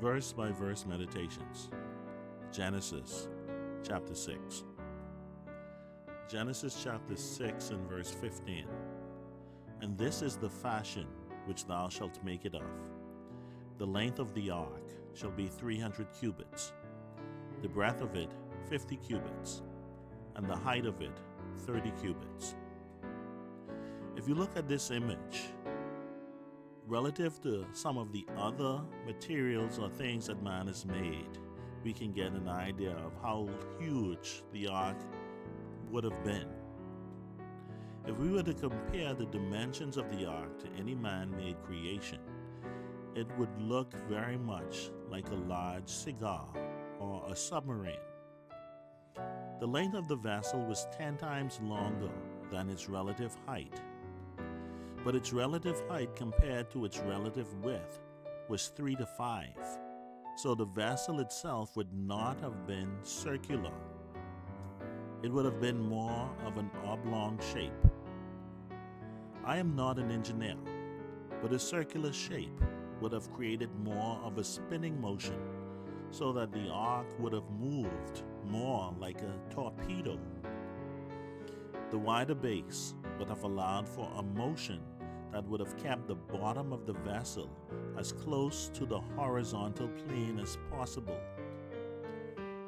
Verse by verse meditations. Genesis chapter 6. Genesis chapter 6 and verse 15. And this is the fashion which thou shalt make it of. The length of the ark shall be 300 cubits, the breadth of it 50 cubits, and the height of it 30 cubits. If you look at this image, relative to some of the other materials or things that man has made, we can get an idea of how huge the ark would have been. If we were to compare the dimensions of the ark to any man-made creation, it would look very much like a large cigar or a submarine. The length of the vessel was 10 times longer than its relative height, but its relative height compared to its relative width was 3 to 5, so the vessel itself would not have been circular. It would have been more of an oblong shape. I am not an engineer, but a circular shape would have created more of a spinning motion so that the ark would have moved more like a torpedo. The wider base would have allowed for a motion that would have kept the bottom of the vessel as close to the horizontal plane as possible.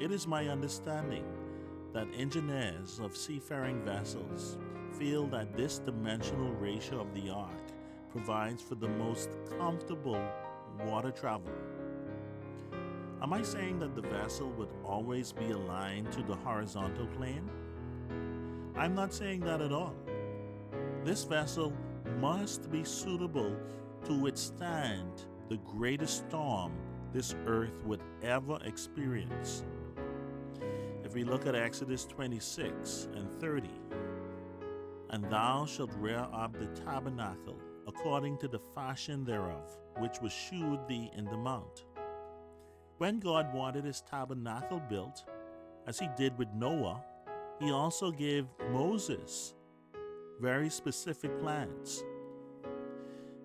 It is my understanding that engineers of seafaring vessels feel that this dimensional ratio of the ark provides for the most comfortable water travel. Am I saying that the vessel would always be aligned to the horizontal plane? I'm not saying that at all. This vessel must be suitable to withstand the greatest storm this earth would ever experience. If we look at Exodus 26 and 30, and thou shalt rear up the tabernacle according to the fashion thereof, which was shewed thee in the mount. When God wanted his tabernacle built, as he did with Noah, he also gave Moses very specific plans.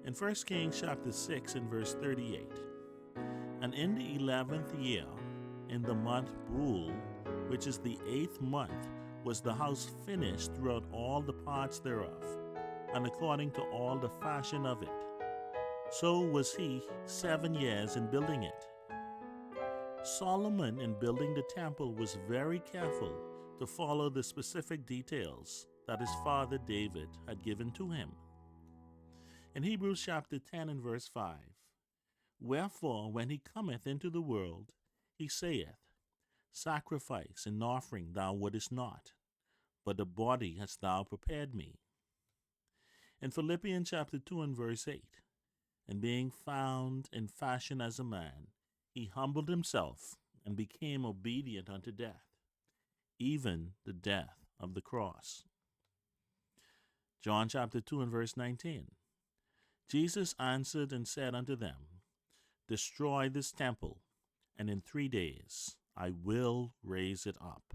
In 1 Kings chapter 6 and verse 38, and in the 11th year, in the month Bul, which is the 8th month, was the house finished throughout all the parts thereof, and according to all the fashion of it. So was he 7 years in building it. Solomon, in building the temple, was very careful to follow the specific details that his father David had given to him. In Hebrews chapter 10 and verse 5, wherefore when he cometh into the world, he saith, sacrifice and offering thou wouldest not, but the body hast thou prepared me. In Philippians chapter 2 and verse 8, and being found in fashion as a man, he humbled himself and became obedient unto death, even the death of the cross. John chapter 2 and verse 19, Jesus answered and said unto them, destroy this temple, and in 3 days I will raise it up.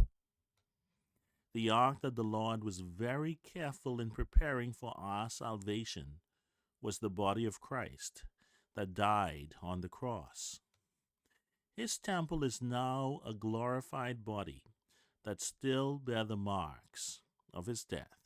The ark that the Lord was very careful in preparing for our salvation was the body of Christ that died on the cross. His temple is now a glorified body that still bear the marks of his death.